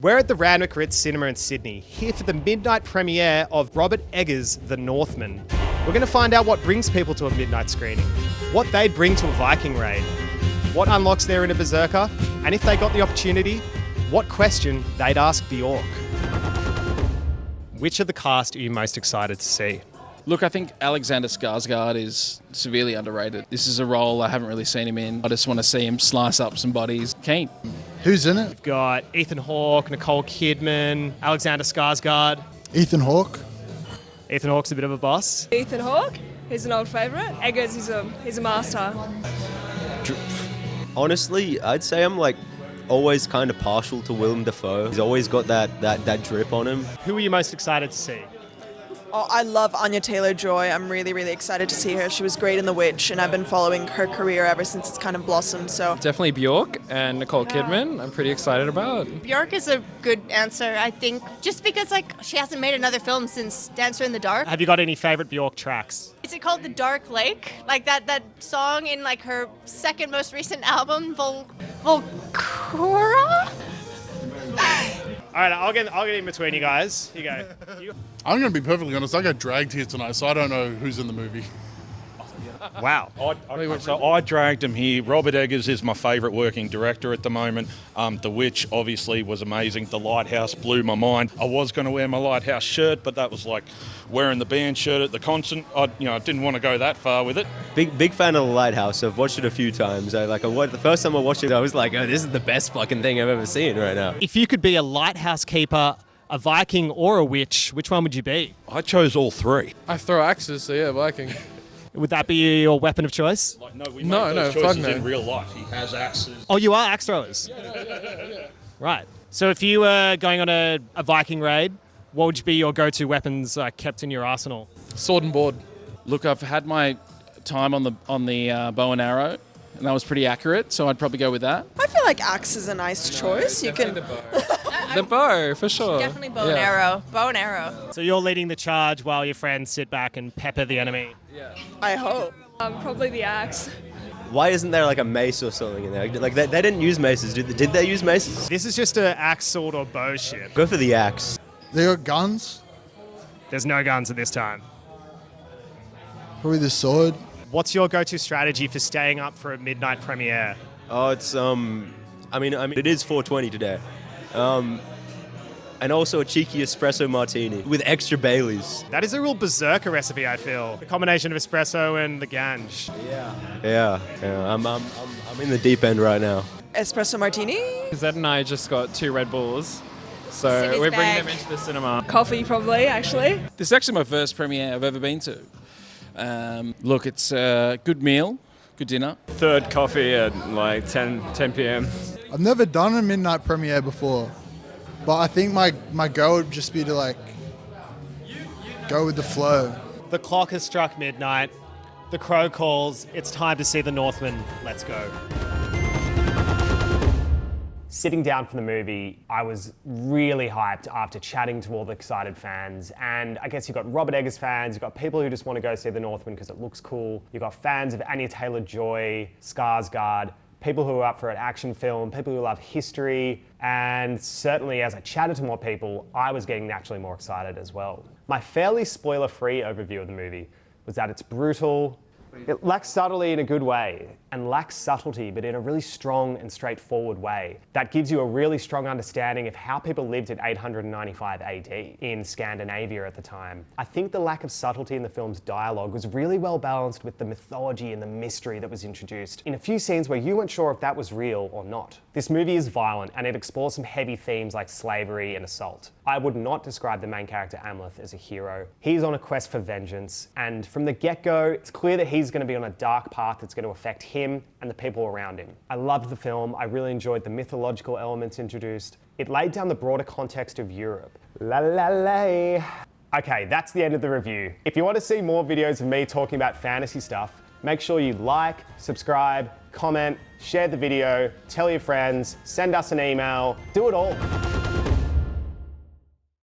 We're at the Randwick Ritz Cinema in Sydney, here for the midnight premiere of Robert Eggers' The Northman. We're going to find out what brings people to a midnight screening, what they'd bring to a Viking raid, what unlocks their inner berserker, and if they got the opportunity, what question they'd ask Bjork. Which of the cast are you most excited to see? Look, I think Alexander Skarsgård is severely underrated. This is a role I haven't really seen him in. I just want to see him slice up some bodies. Keen. Who's in it? We've got Ethan Hawke, Nicole Kidman, Alexander Skarsgård. Ethan Hawke. Ethan Hawke's a bit of a boss. Ethan Hawke, he's an old favourite. Eggers, he's a master. Honestly, I'd say I'm always kind of partial to Willem Dafoe. He's always got that drip on him. Who are you most excited to see? Oh, I love Anya Taylor-Joy. I'm really, really excited to see her. She was great in The Witch, and I've been following her career ever since it's kind of blossomed. So definitely Bjork and Nicole Kidman. I'm pretty excited about. Bjork is a good answer, I think, just because she hasn't made another film since Dancer in the Dark. Have you got any favourite Bjork tracks? Is it called The Dark Lake? Like that song in her second most recent album, Volcora? All right, I'll get in between you guys. You go. I'm going to be perfectly honest. I got dragged here tonight, so I don't know who's in the movie. Wow. I dragged him here. Robert Eggers is my favourite working director at the moment. The Witch obviously was amazing. The Lighthouse blew my mind. I was going to wear my Lighthouse shirt, but that was like wearing the band shirt at the concert. I didn't want to go that far with it. Big fan of The Lighthouse. I've watched it a few times. The first time I watched it, I was like, oh, this is the best fucking thing I've ever seen right now. If you could be a lighthouse keeper, a Viking, or a witch, which one would you be? I chose all three. I throw axes, so yeah, Viking. Would that be your weapon of choice? We make those choices in real life. He has axes. Oh, you are axe throwers? Yeah. Right. So if you were going on a Viking raid, what would be your go-to weapons kept in your arsenal? Sword and board. Look, I've had my time on the bow and arrow, and that was pretty accurate, so I'd probably go with that. I feel like axe is a nice choice. You can. The bow, for sure. Definitely bow and arrow. Bow and arrow. So you're leading the charge while your friends sit back and pepper the enemy. Yeah. I hope. Probably the axe. Why isn't there a mace or something in there? They didn't use maces. Did they use maces? This is just an axe, sword, or bow ship. Go for the axe. They got guns. There's no guns at this time. Probably the sword. What's your go-to strategy for staying up for a midnight premiere? Oh, it's I mean, it is 4:20 today. And also a cheeky espresso martini with extra Baileys. That is a real berserker recipe, I feel. The combination of espresso and the ganj. Yeah. I'm in the deep end right now. Espresso martini. Zed and I just got 2 Red Bulls, so Cindy's we're bringing back. them into the cinema. Coffee, probably, actually. This is actually my first premiere I've ever been to. Look, it's a good meal, good dinner. Third coffee at 10 p.m. I've never done a midnight premiere before, but I think my goal would just be to go with the flow. The clock has struck midnight. The crow calls. It's time to see The Northman. Let's go. Sitting down for the movie, I was really hyped after chatting to all the excited fans. And I guess you've got Robert Eggers fans, you've got people who just want to go see The Northman because it looks cool. You've got fans of Anya Taylor-Joy, Skarsgård, people who are up for an action film, people who love history. And certainly as I chatted to more people, I was getting naturally more excited as well. My fairly spoiler-free overview of the movie was that it's brutal. It lacks subtlety in a good way, and lacks subtlety but in a really strong and straightforward way that gives you a really strong understanding of how people lived in 895 AD in Scandinavia at the time. I think the lack of subtlety in the film's dialogue was really well balanced with the mythology and the mystery that was introduced in a few scenes where you weren't sure if that was real or not. This movie is violent and it explores some heavy themes like slavery and assault. I would not describe the main character Amleth as a hero. He's on a quest for vengeance, and from the get-go, it's clear that he's going to be on a dark path that's going to affect him and the people around him. I loved the film. I really enjoyed the mythological elements introduced. It laid down the broader context of Europe. La la la. Okay, that's the end of the review. If you want to see more videos of me talking about fantasy stuff, make sure you like, subscribe, comment, share the video, tell your friends, send us an email, do it all.